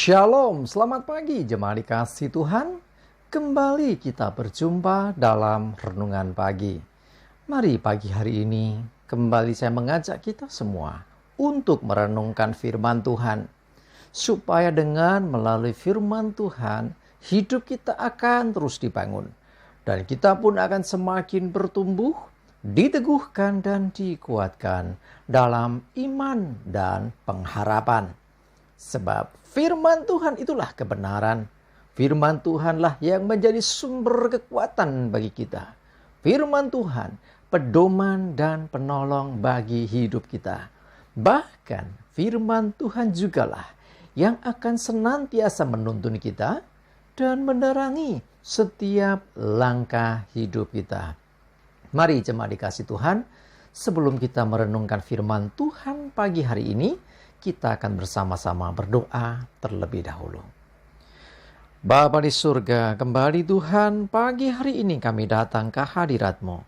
Shalom, selamat pagi jemaat dikasih Tuhan. Kembali kita berjumpa dalam renungan pagi. Mari pagi hari ini kembali saya mengajak kita semua untuk merenungkan firman Tuhan. Supaya dengan melalui firman Tuhan, hidup kita akan terus dibangun. Dan kita pun akan semakin bertumbuh, diteguhkan dan dikuatkan dalam iman dan pengharapan. Sebab firman Tuhan itulah kebenaran. Firman Tuhanlah yang menjadi sumber kekuatan bagi kita. Firman Tuhan, pedoman dan penolong bagi hidup kita. Bahkan firman Tuhan jugalah yang akan senantiasa menuntun kita dan menerangi setiap langkah hidup kita. Mari jemaat dikasih Tuhan, sebelum kita merenungkan firman Tuhan pagi hari ini, kita akan bersama-sama berdoa terlebih dahulu. Bapa di surga, kembali Tuhan, pagi hari ini kami datang ke hadirat-Mu.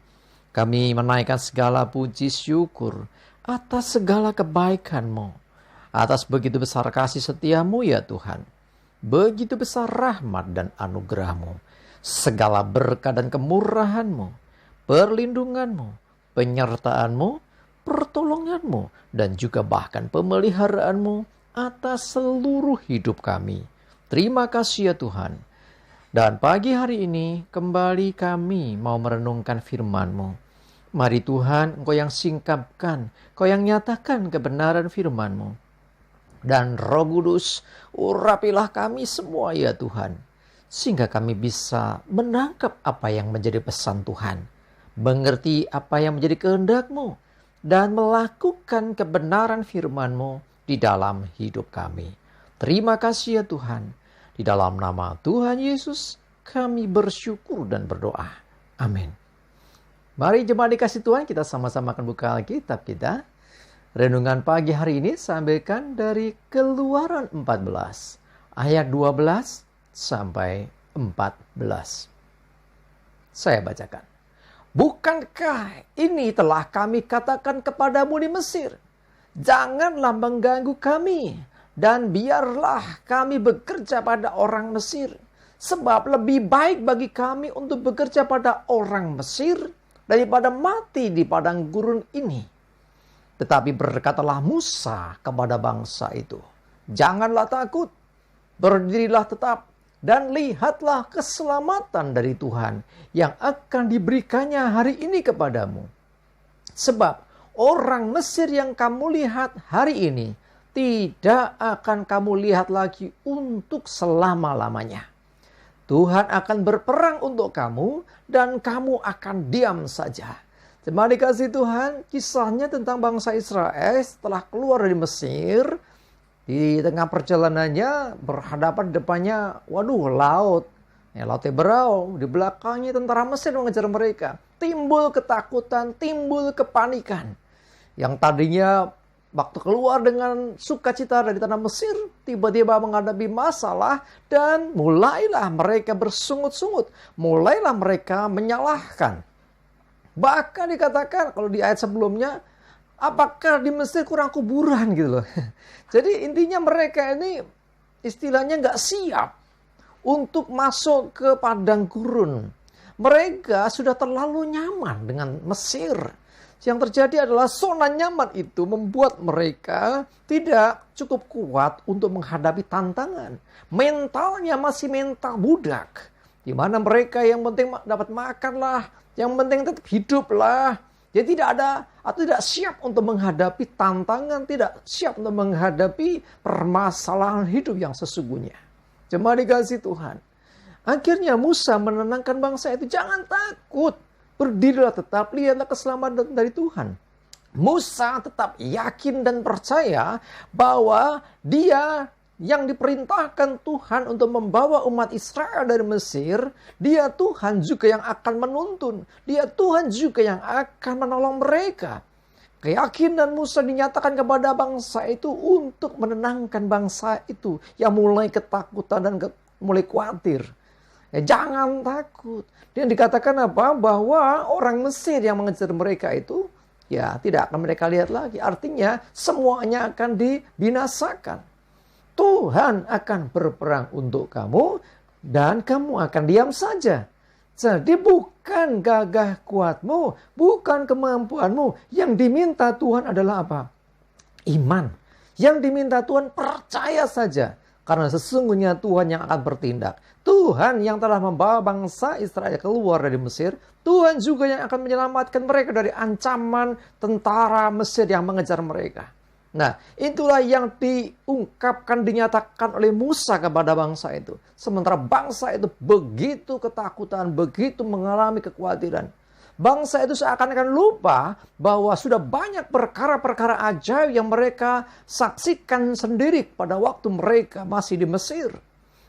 Kami menaikkan segala puji syukur atas segala kebaikan-Mu, atas begitu besar kasih setia-Mu ya Tuhan. Begitu besar rahmat dan anugerah-Mu, segala berkat dan kemurahan-Mu, perlindungan-Mu, penyertaan-Mu, pertolongan-Mu, dan juga bahkan pemeliharaanmu atas seluruh hidup kami. Terima kasih ya Tuhan. Dan pagi hari ini kembali kami mau merenungkan firman-Mu. Mari Tuhan, Engkau yang singkapkan, Engkau yang nyatakan kebenaran firman-Mu. Dan Roh Kudus, urapilah kami semua ya Tuhan, sehingga kami bisa menangkap apa yang menjadi pesan Tuhan, mengerti apa yang menjadi kehendak-Mu, dan melakukan kebenaran firman-Mu di dalam hidup kami. Terima kasih ya Tuhan. Di dalam nama Tuhan Yesus kami bersyukur dan berdoa. Amin. Mari jemaat dikasih Tuhan, kita sama-sama akan buka Alkitab kita. Renungan pagi hari ini sampaikan dari Keluaran 14 ayat 12 sampai 14. Saya bacakan. Bukankah ini telah kami katakan kepadamu di Mesir? Janganlah mengganggu kami, dan biarlah kami bekerja pada orang Mesir. Sebab lebih baik bagi kami untuk bekerja pada orang Mesir daripada mati di padang gurun ini. Tetapi berkatalah Musa kepada bangsa itu, janganlah takut, berdirilah tetap, dan lihatlah keselamatan dari Tuhan yang akan diberikannya hari ini kepadamu. Sebab orang Mesir yang kamu lihat hari ini tidak akan kamu lihat lagi untuk selama-lamanya. Tuhan akan berperang untuk kamu dan kamu akan diam saja. Jemaat dikasih Tuhan, kisahnya tentang bangsa Israel setelah keluar dari Mesir. Di tengah perjalanannya berhadapan di depannya, laut. Lautnya berau, di belakangnya tentara Mesir mengejar mereka. Timbul ketakutan, timbul kepanikan. Yang tadinya waktu keluar dengan sukacita dari tanah Mesir, tiba-tiba menghadapi masalah dan mulailah mereka bersungut-sungut. Mulailah mereka menyalahkan. Bahkan dikatakan kalau di ayat sebelumnya, apakah di Mesir kurang kuburan gitu loh. Jadi intinya mereka ini istilahnya nggak siap untuk masuk ke padang gurun. Mereka sudah terlalu nyaman dengan Mesir. Yang terjadi adalah zona nyaman itu membuat mereka tidak cukup kuat untuk menghadapi tantangan. Mentalnya masih mental budak. Di mana mereka yang penting dapat makan lah, yang penting tetap hidup lah. Dia tidak ada atau tidak siap untuk menghadapi tantangan, tidak siap untuk menghadapi permasalahan hidup yang sesungguhnya. Jemaat dikasih Tuhan. Akhirnya Musa menenangkan bangsa itu, jangan takut, berdirilah tetap, lihatlah keselamatan dari Tuhan. Musa tetap yakin dan percaya bahwa dia yang diperintahkan Tuhan untuk membawa umat Israel dari Mesir, dia Tuhan juga yang akan menuntun. Dia Tuhan juga yang akan menolong mereka. Keyakinan Musa dinyatakan kepada bangsa itu untuk menenangkan bangsa itu yang mulai ketakutan dan mulai khawatir. Jangan takut. Dia dikatakan apa? Bahwa orang Mesir yang mengejar mereka itu ya tidak akan mereka lihat lagi. Artinya semuanya akan dibinasakan. Tuhan akan berperang untuk kamu dan kamu akan diam saja. Jadi bukan gagah kuatmu, bukan kemampuanmu. Yang diminta Tuhan adalah apa? Iman. Yang diminta Tuhan percaya saja. Karena sesungguhnya Tuhan yang akan bertindak. Tuhan yang telah membawa bangsa Israel keluar dari Mesir. Tuhan juga yang akan menyelamatkan mereka dari ancaman tentara Mesir yang mengejar mereka. Nah, itulah yang diungkapkan, dinyatakan oleh Musa kepada bangsa itu. Sementara bangsa itu begitu ketakutan, begitu mengalami kekhawatiran. Bangsa itu seakan-akan lupa bahwa sudah banyak perkara-perkara ajaib yang mereka saksikan sendiri pada waktu mereka masih di Mesir.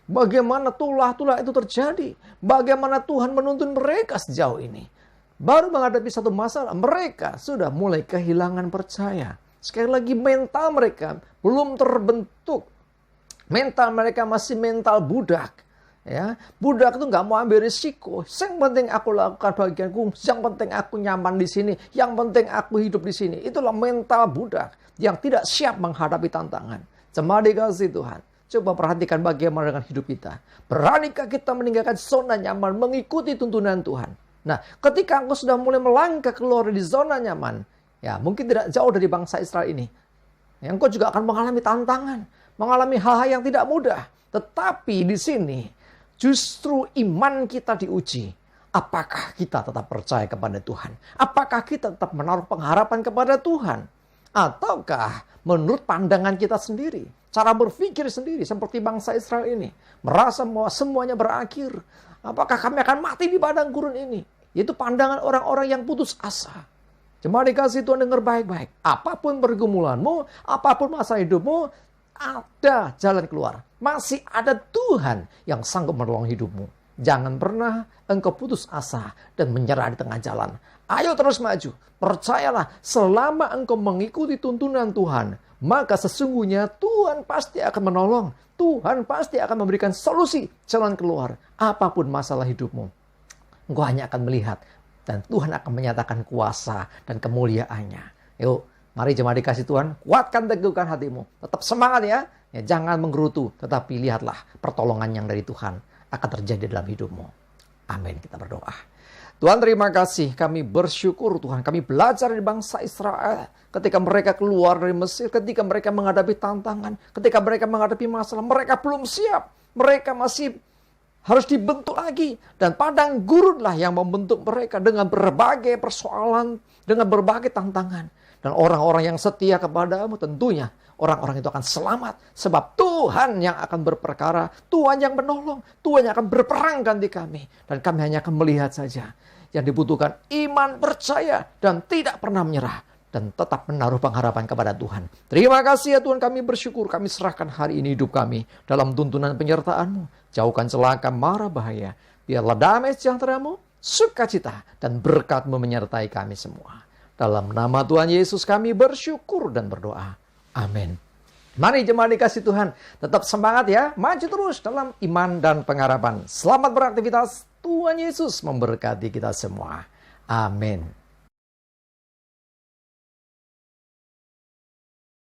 Bagaimana tulah-tulah itu terjadi. Bagaimana Tuhan menuntun mereka sejauh ini. Baru menghadapi satu masalah, mereka sudah mulai kehilangan percaya. Sekali lagi mental mereka belum terbentuk. Mental mereka masih mental budak. Ya, budak itu nggak mau ambil risiko. Yang penting aku lakukan bagianku. Yang penting aku nyaman di sini. Yang penting aku hidup di sini. Itulah mental budak yang tidak siap menghadapi tantangan. Jemaat dikasihi Tuhan, coba perhatikan bagaimana dengan hidup kita. Beranikah kita meninggalkan zona nyaman, mengikuti tuntunan Tuhan? Nah, ketika engkau sudah mulai melangkah keluar dari zona nyaman, ya mungkin tidak jauh dari bangsa Israel ini, engkau juga akan mengalami tantangan, mengalami hal-hal yang tidak mudah. Tetapi di sini justru iman kita diuji. Apakah kita tetap percaya kepada Tuhan? Apakah kita tetap menaruh pengharapan kepada Tuhan? Ataukah menurut pandangan kita sendiri, cara berpikir sendiri seperti bangsa Israel ini, merasa bahwa semuanya berakhir? Apakah kami akan mati di padang gurun ini? Itu pandangan orang-orang yang putus asa. Cuma dikasih Tuhan, dengar baik-baik. Apapun pergumulanmu, apapun masa hidupmu, ada jalan keluar. Masih ada Tuhan yang sanggup menolong hidupmu. Jangan pernah engkau putus asa dan menyerah di tengah jalan. Ayo terus maju. Percayalah, selama engkau mengikuti tuntunan Tuhan, maka sesungguhnya Tuhan pasti akan menolong. Tuhan pasti akan memberikan solusi, jalan keluar. Apapun masalah hidupmu, engkau hanya akan melihat. Dan Tuhan akan menyatakan kuasa dan kemuliaannya. Yuk, mari jemaat dikasih Tuhan, kuatkan, teguhkan hatimu. Tetap semangat ya. Jangan menggerutu, tetapi lihatlah pertolongan yang dari Tuhan akan terjadi dalam hidupmu. Amin. Kita berdoa. Tuhan, terima kasih. Kami bersyukur Tuhan. Kami belajar dari bangsa Israel. Ketika mereka keluar dari Mesir, ketika mereka menghadapi tantangan, ketika mereka menghadapi masalah, mereka belum siap. Mereka masih harus dibentuk lagi. Dan padang gurunlah yang membentuk mereka dengan berbagai persoalan, dengan berbagai tantangan. Dan orang-orang yang setia kepadamu tentunya orang-orang itu akan selamat. Sebab Tuhan yang akan berperkara, Tuhan yang menolong, Tuhan yang akan berperang ganti kami. Dan kami hanya akan melihat saja. Yang dibutuhkan iman, percaya, dan tidak pernah menyerah. Dan tetap menaruh pengharapan kepada Tuhan. Terima kasih ya Tuhan, kami bersyukur. Kami serahkan hari ini hidup kami dalam tuntunan penyertaan-Mu. Jauhkan celaka, mara, bahaya. Biarlah damai sejahtera-Mu, sukacita, dan berkat-Mu menyertai kami semua. Dalam nama Tuhan Yesus kami bersyukur dan berdoa. Amin. Mari jemaat dikasih Tuhan, tetap semangat ya. Maju terus dalam iman dan pengharapan. Selamat beraktivitas. Tuhan Yesus memberkati kita semua. Amin.